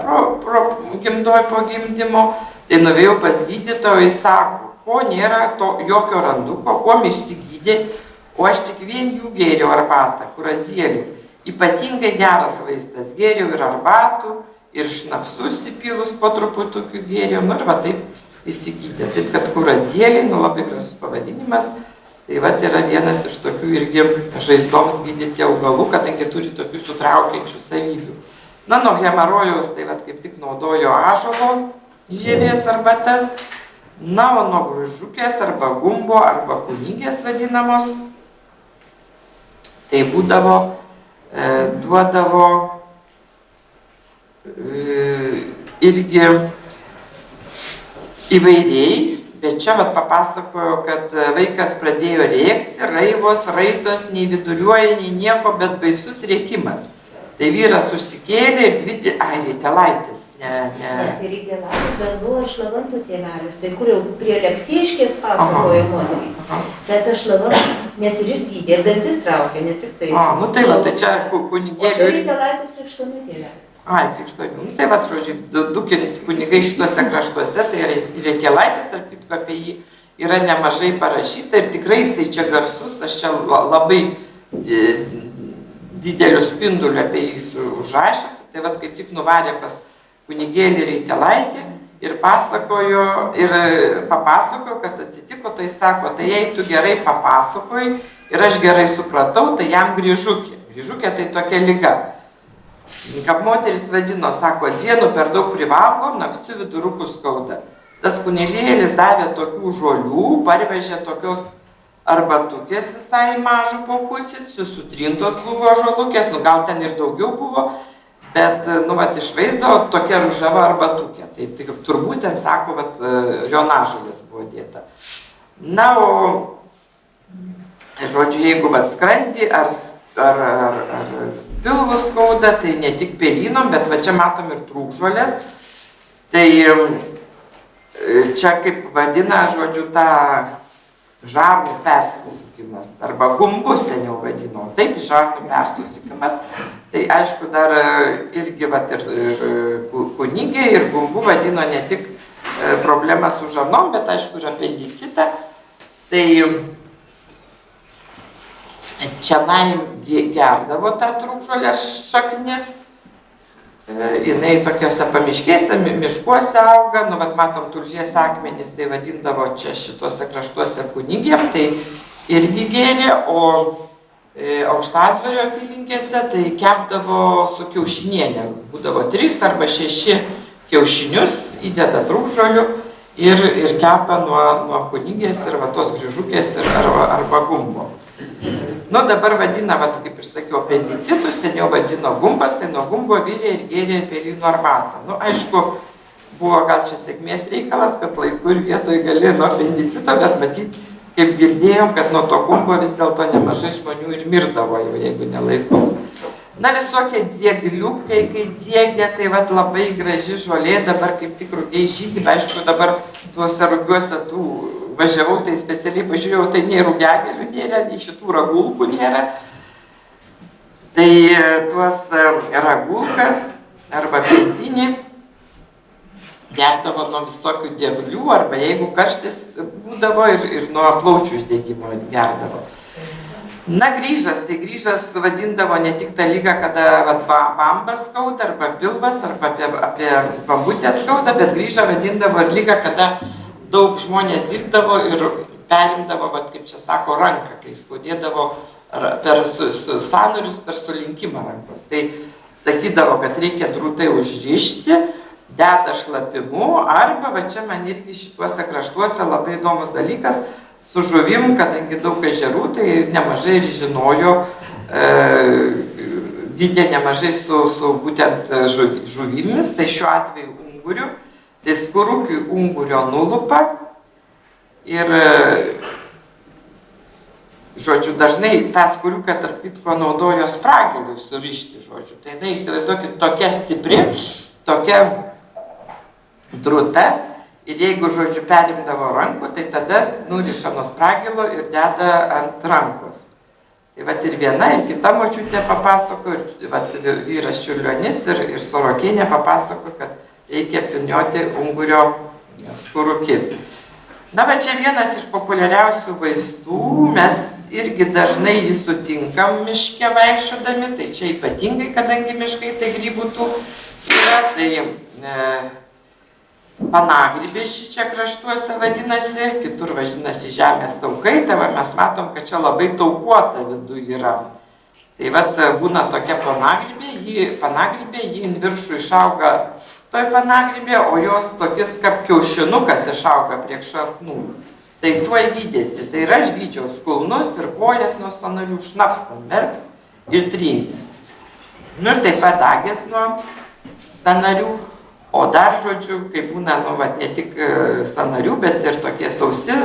gimdoj po gimdymo, tai nuėjau pas gydytoją, jis sako, ko nėra jokio randuko, kuom išsigydėt, o aš tik vien jų gėriau arbatą, kuradzėlių. Ypatingai geras vaistas, gėriau ir arbatų, ir šnapsus įpilus po truputukių gėriau, nu ir va taip įsigydė. Taip kad kuradzėliai, labai gražus pavadinimas, Tai vat yra vienas iš tokių irgi žaizdoms gydyti augalų, kadangi turi tokių sutraukiančių savybių. Na, nuo hemorojaus tai vat kaip tik naudojo ąžuolo žievės arbatas. Na, o nuo gružukės arba gumbo arba kunigės vadinamos, tai būdavo, duodavo irgi įvairiai. Bet čia vat papasakojo, kad vaikas pradėjo rėkti, raivos, raitos, nei viduriuoja, nei nieko, bet baisus rėkimas. Tai vyras užsikėlė ir Ritelaitis, Ne, tai Ritelaitis, bet buvo Šlavantų tėvelis, tai kur jau prie Aleksėjiškės pasakojo moterys. Tai apie Šlavantą, nes ir jis gydė, ir dantis traukė, ne tik tai. Nu tai va, tai čia kunigėlių. O tai Ritelaitis Krikštonių tėvelis. Krikštonių. Nu tai va, žodžiu, du kunigai šituose kraštuose, tai Ritelaitis, tarp kitko apie jį yra nemažai parašyta ir tikrai jisai čia garsus, aš čia labai dideliu spinduliu apie jį užrašęs, tai vat kaip tik nuvarė pas kunigėlį Ritelaitį ir papasakojo, kas atsitiko, tai sako, tai jei tu gerai papasakoji ir aš gerai supratau, tai jam grįžukė. Grįžukė tai tokia liga. Kaip moteris vadino, sako, dienų per daug privalgo, nakčių vidurukų skauda. Tas kunigėlis davė tokių žolių, parvežė tokios arbatukės visai mažų paukūsit, sutrintos buvo žolukės, nu gal ten ir daugiau buvo, bet, nu, vat išvaizdo tokia ružava arbatukė. Tai turbūt ten, sako, vat, jonažolės buvo dėta. Na, o, žodžiu, jeigu vat skrandį ar pilvus skauda, tai ne tik pelynom, bet va čia matom ir trūkžolės. Tai čia kaip vadina, žodžiu, tą žarnų persisukimas, arba gumbus seniau vadino. Taip, žarnų persisukimas. Tai aišku, dar irgi vat, ir kunigė, ir gumbu vadino ne tik problemą su žarnom, bet aišku, ir apendicitą. Tai čianai gerdavo tą trūkžolę šaknis. Jinai tokiuose pamiškėse, miškuose auga, nu, vat matom, tulžies akmenys, tai vadindavo čia šituose kraštuose kunigėm, tai irgi gėrė, o Aukštadvario apylinkėse tai kepdavo su kiaušinienė, būdavo 3 arba 6 kiaušinius, įdeda trūkžolių ir kepa nuo kunigės ir va tos grįžukės arba gumbo. Nu, dabar vadina, vat, kaip ir sakiau, apendicitus, seniau vadino gumbas, tai nuo gumbo virė ir gėrė pelynų arbatą. Nu, aišku, buvo gal čia sėkmės reikalas, kad laiku ir vietoj gali nuo apendicito, bet matyt, kaip girdėjom, kad nuo to gumbo vis dėlto nemažai žmonių ir mirdavo jau, jeigu nelaiku. Na, visokie dziegliukai, kai dziegia, tai vat labai graži žolė, dabar kaip tik rugiai žydi, aišku, dabar tuose rugiuose tų važiavau, tai specialiai pažiūrėjau, tai nei rugiagėlių nėra, nei šitų ragulkų nėra. Tai tuos ragulkas arba pentinį gerdavo nuo visokių dieglių, arba jeigu karštis būdavo ir nuo plaučių uždegimo gerdavo. Na, grįžas, tai grįžas vadindavo ne tik tą lygą, kada bambas skauda, arba pilvas, arba apie bambutę skauda, bet grįžą vadindavo ir lygą, kada daug žmonės dirbdavo ir perimdavo, vat, kaip čia sako, ranką, kai skaudėdavo per sąnarius, per sulinkimą rankos. Tai sakydavo, kad reikia drūtai užrišti, deda šlapimu, arba va čia man irgi šituose kraštuose labai įdomus dalykas, su žuvim, kadangi daug ežerų, tai nemažai ir žinojo, gydė nemažai su būtent žuvimis, tai šiuo atveju unguriu. Tai skurukiui ungurio nulupa ir, žodžiu, dažnai tą skuriuką tarp kitko naudojo spragilui surišti, žodžiu. Tai įsivaizduokit, tokia stipri, tokia drūta ir jeigu, žodžiu, perimdavo rankų, tai tada nuriša nuo spragilo ir deda ant rankos. Tai vat ir viena, ir kita močiutė papasako, ir vat vyras Čiurlionis ir Sorokienė papasako, kad reikia apvynioti ungurio skurukį. Na, bet čia vienas iš populiariausių vaistų, mes irgi dažnai jį sutinkam miške vaikščiodami, tai čia ypatingai, kadangi miškai tai grybų tų yra, tai panagrybė šičia kraštuose vadinasi, kitur vadinasi žemės taukai, tai va mes matom, kad čia labai taukuota viduje yra. Tai vat būna tokia panagrybė, ji ant viršų išauga toj panagrybė, o jos tokis kaip kiaušinukas išauga prie šaknų. Tai tuo gydėsi. Tai ir aš gydžiau kulnus ir kojas nuo sąnarių, šnapstam merks ir trins. Nu ir taip pat dagės nuo sąnarių, o dar, žodžiu, kai būna, nu, vat, ne tik sąnarių, bet ir tokie sausi,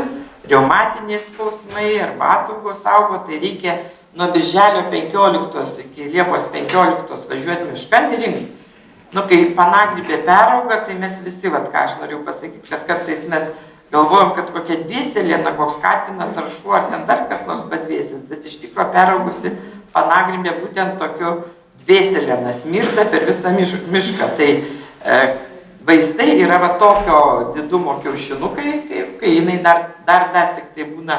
reumatiniai skausmai arba ataugos augo, tai reikia nuo birželio 15 iki Liepos 15 važiuoti miškan ir rinks. Nu, kai panagrybė perauga, tai mes visi, vat, ką aš noriu pasakyti, kad kartais mes galvojam, kad kokia dvėselė, na, koks katinas ar šuo, ar ten dar kas nors padvėsis, bet iš tikrųjų peraugusi panagrybė būtent tokiu dvėselė, smirda per visą mišką. Tai vaistai yra va tokio didumo kiaušinukai, kai jinai dar tik tai būna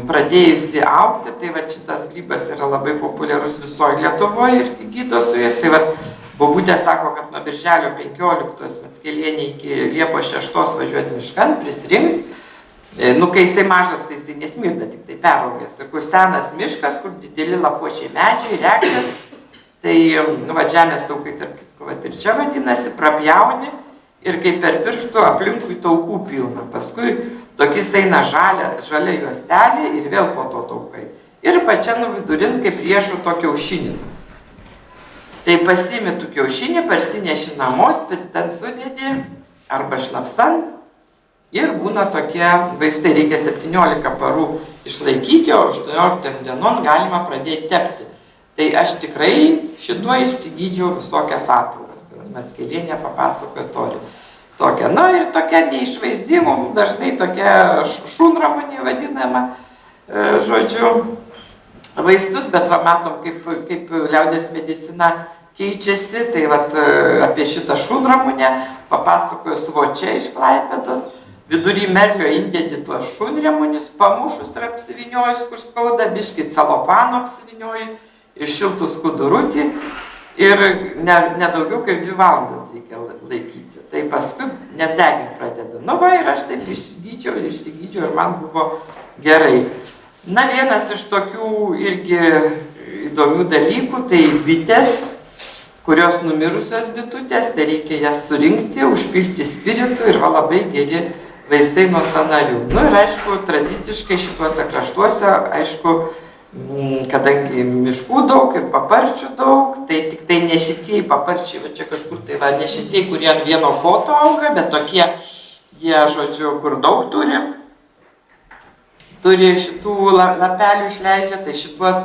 pradėjusi augti, tai va šitas grybas yra labai populiarus visoje Lietuvoje ir gydo su jais. Tai va bobutė sako, kad nuo birželio 15 Mackelienė iki Liepos 6 važiuoti miškan, prisirinks. Nu, kai jisai mažas, tai jisai nesmirda, tik tai peraugęs. Ir kur senas miškas, kur dideli lapuočiai medžiai, reklės, tai, nu, va, žemės taukai, tarp kitko, va, ir čia vadinasi, prapjauni ir kaip per pirštų aplinkui taukų pilna. Paskui tokis eina žalia juostelė ir vėl po to taukai. Ir pačia nuvidurin kaip riešų to kiaušinis. Tai pasiimi tų kiaušinį, parsineši namos, ten sudėdi arba šnapsan ir būna tokie vaistai. Reikia 17 parų išlaikyti, o 18 dienon galima pradėti tepti. Tai aš tikrai šituo išsigydžiau visokias ataugas. Mackelienė papasakojo tokia. Na ir tokia neišvaizdimų, dažnai tokia šunramunė vadinama, žodžiu, vaistus, bet va matom, kaip liaudės medicina keičiasi. Tai vat apie šitą šunramunę papasakojo Svočia iš Klaipėdos. Vidury merlio įdėdi tuos šunramunius, pamušus ir apsivyniojus, kur skauda, biškį celofano apsivyniojai ir šiltų skudurutį. Ir nedaugiau kaip 2 valandas reikia laikyti. Tai paskui, nes degint pradeda. Nu va, ir aš taip išsigydžiau ir man buvo gerai. Na, vienas iš tokių irgi įdomių dalykų, tai bitės, kurios numirusios bitutės, tai reikia jas surinkti, užpilti spiritu ir va labai geri vaistai nuo sąnarių. Nu ir aišku, tradiciškai šituose kraštuose, aišku, kadangi miškų daug ir paparčių daug, tai tik tai ne šitie paparčiai, va čia kažkur tai va ne šitie, kurie ant vieno koto auga, bet tokie, jie, žodžiu, kur daug turi šitų lapelių išleidžia, tai šituos,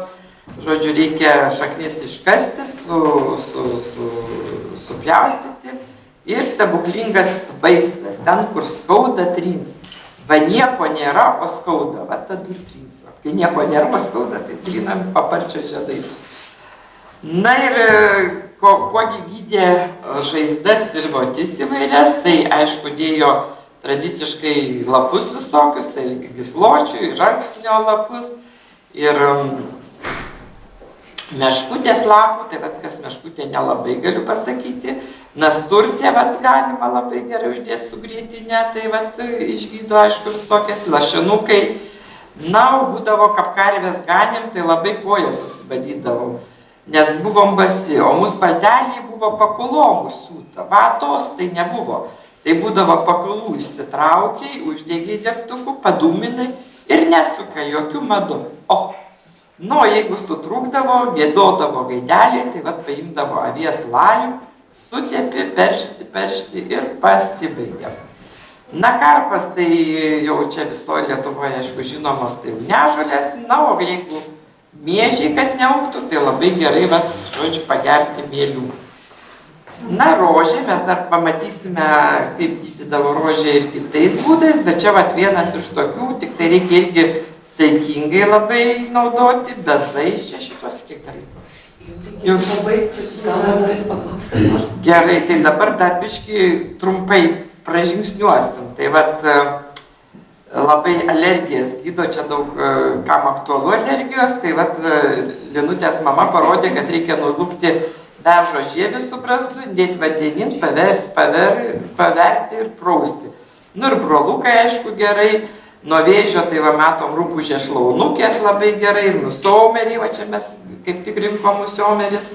žodžiu, reikia šaknis iškasti, supjaustyti ir stebuklingas vaistas, ten, kur skauda, trins. Va nieko nėra, o skauda, va tada ir trins. Kai nieko nėra, o skauda, tai trinam paparčio žiedais. Na ir kuogi gydė žaizdas ir votis įvairias, tai aišku dėjo tradiciškai lapus visokius, tai gysločių, ir aksnio lapus, ir meškutės lapų, tai vat kas meškutė nelabai galiu pasakyti, nasturtė vat galima labai gerai uždėti su grietinė, tai vat išgydo aišku visokias lašinukai. Na, būdavo kapkarvės ganėm, tai labai kojas susibadydavau, nes buvom basi, o mūsų palteliai buvo pakulom užsiūta, vatos tai nebuvo. Tai būdavo pakulų išsitraukiai, uždegiai degtukų, padūminai ir nesuka jokių madų. O, nu, jeigu sutrūkdavo, gėdodavo gaidelį, tai vat paimdavo avies lajų, sutepi, peršti ir pasibaigė. Na, karpas, tai jau čia visoje Lietuvoje, aišku, žinomos, tai ugniažolės, na, o jeigu miežiai, kad neaugtų, tai labai gerai, vat, žodžiu, pagerti mielių. Na, rožė, mes dar pamatysime, kaip gydydavo rožė ir kitais būdais, bet čia, vat, vienas iš tokių, tik tai reikia irgi saikingai labai naudoti, bezais čia šitos, kiek dar liko. Gerai, tai dabar dar biškį trumpai pražingsniuosim. Tai vat labai alergijas gydo, čia daug kam aktualu alergijos, tai vat Linutės mama parodė, kad reikia nulupti beržo žievę su brazdu, dėti vandenin, paverti ir prausti. Nu ir brolukai, aišku, gerai. Nuo vėžio, tai va matom, rupūžė šlaunukės labai gerai, musaumerį, va čia mes kaip tik rinkom musaumeris.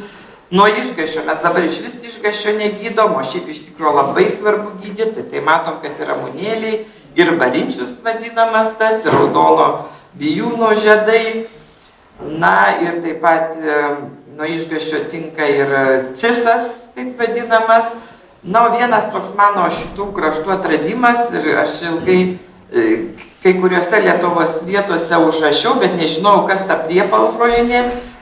Nuo išgaščio, mes dabar iš vis išgaščio negydom, o šiaip iš tikrųjų labai svarbu gydyti, tai matom, kad yra ramunėliai ir varinčius vadinamas tas, ir raudono bijūno žiedai. Na ir taip pat nuo išgaščio tinka ir cisas, taip vadinamas. Na, o vienas toks mano šitų kraštų atradimas, ir aš ilgai kai kuriuose Lietuvos vietose užrašiau, bet nežinau, kas ta priepalžolinė.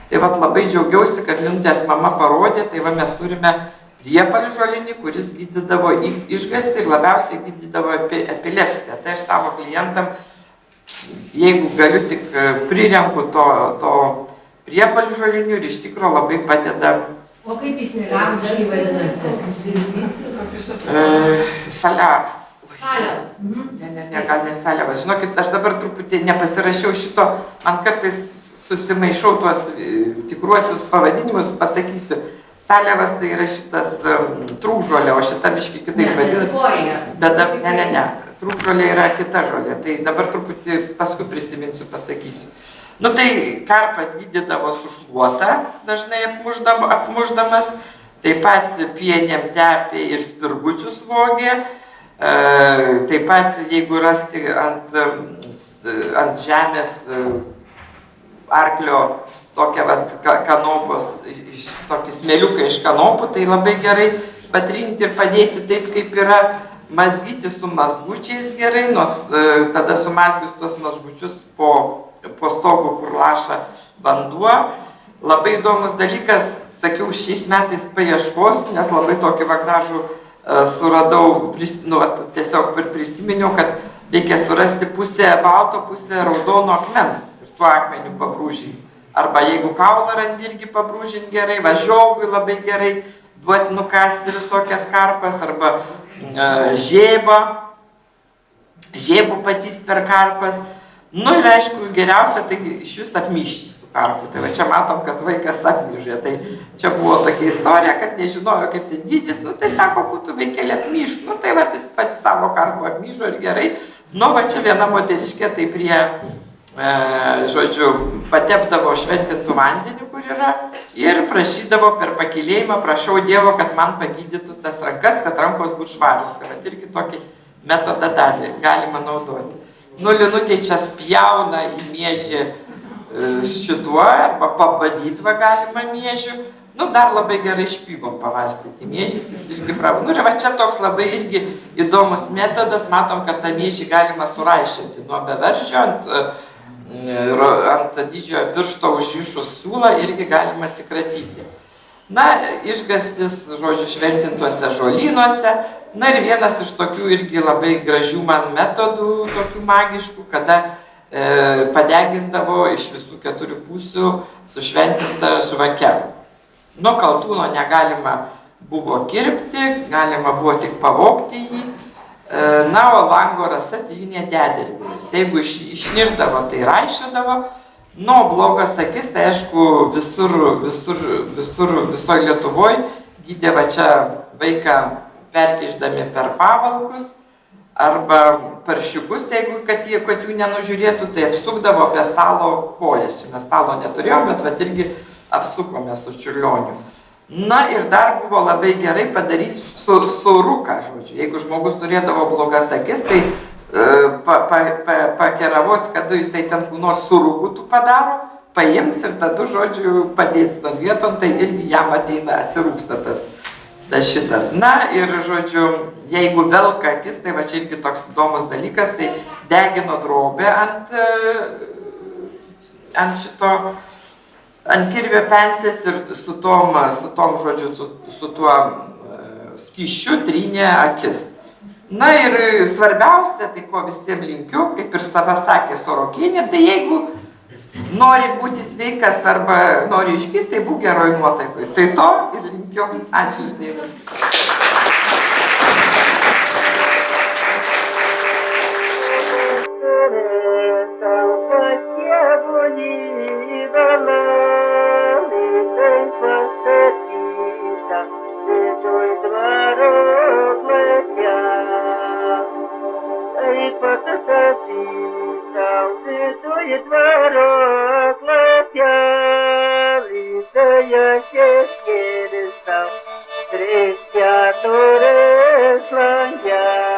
Tai vat labai džiaugiausi, kad Lindutės mama parodė, tai va mes turime priepalžolinį, kuris gydydavo išgąstį ir labiausiai gydydavo epilepsiją. Tai aš savo klientam, jeigu galiu, tik prirenku to priepalžolinių ir iš tikrųjų labai padeda. O kaip jis liaudiškai vadinasi? Saliavas. Saliavas. Ne, gal ne saliavas. Žinokit, aš dabar truputį nepasirašiau šito, man kartais susimaišau tuos tikruosius pavadinimus, pasakysiu. Saliavas tai yra šitas trūkžolė, o šita biški kitaip vadinasi. Bet ne, trūkžolė yra kita žolė, tai dabar truputį paskui prisiminsiu, pasakysiu. Nu tai karpas gydydavo su šluota, dažnai apmušdamas, taip pat pienėm tepė ir spirgučius vogė, taip pat jeigu rasti ant žemės arklio tokią kanopos, tokį smėliuką iš kanopų, tai labai gerai patrinti ir padėti taip, kaip yra, mazgyti su mazgučiais gerai, nors tada sumazgius tuos mazgučius po stogu, kur laša vanduo. Labai įdomus dalykas, sakiau, šiais metais paieškosiu, nes labai tokį gražų suradau, tiesiog prisiminiau, kad reikia surasti pusę balto, pusę raudono akmens ir tuo akmeniu pabrūžinti. Arba jeigu kaulą randi, irgi pabrūžinti gerai, važiovui labai gerai duoti nukasti visokias karpas, arba žiebų patys per karpas. Nu ir aišku, geriausia, tai iš vis apmyštis tų karpų. Tai va čia matom, kad vaikas apmyžė. Tai čia buvo tokia istorija, kad nežinojo, kaip tai gytis. Nu tai sako, būtų vaikelė apmyšk. Nu tai va jis pati savo karpų apmyžo ir gerai. Nu va čia viena moteriškė tai prie, žodžiu, patepdavo šventintų vandenį, kur yra, ir prašydavo per pakylėjimą, prašau Dievo, kad man pagydytų tas rankas, kad rankos būtų švarios. Tai va irgi tokį metodą galima naudoti. Nu, Linutė čia spjauna į miežį šituo, arba pabadyti galima miežių. Nu, dar labai gerai špygom pavarstyti miežys, jis irgi bravo. Nu, ir va čia toks labai irgi įdomus metodas, matom, kad tą miežį galima suraišinti nuo beveržio, ant didžiojo piršto užrišus siūlą irgi galima atsikratyti. Na, išgąstis, žodžiu, šventintuose žolynuose. Na ir vienas iš tokių irgi labai gražių man metodų, tokių magiškų, kada padegindavo iš visų 4 pusių sušventintą žvakę. Nuo kaltūno negalima buvo kirpti, galima buvo tik pavogti jį. Na, o lango rasa trynė dedergiais. Jeigu išnirdavo, tai raišiodavo. Nu, blogas akis, tai aišku, visoje Lietuvoje gydė va čia vaiką perkišdami per pavalkus arba paršiukus, jeigu kad jų nenužiūrėtų, tai apsukdavo apie stalo kojas. Čia mes stalo neturėjom, bet va irgi apsukome su čiurlioniu. Na ir dar buvo labai gerai padaryti suruką, žodžiu. Jeigu žmogus turėdavo blogas akis, tai pakeravots, kada jisai ten nors surūkų padaro, paims ir tada, žodžiu, padėts ton vieton, tai irgi jam ateina, atsirūksta tas šitas. Na ir, žodžiu, jeigu velka akis, tai va čia irgi toks įdomus dalykas, tai degino drobę ant kirvio pensės ir su tom, žodžiu, su tuo skysčiu trynė akis. Na ir svarbiausia, tai ko visiems linkiu, kaip ir sava sakė Sorokinė, tai jeigu nori būti sveikas arba nori išgyti, tai būk geroj nuotaikoj. Tai to ir linkiu. Ačiū už dėmesį. Thank you. pasakasita, viduje dvaro klapelį, šešėlis tau, tris keturias langelį.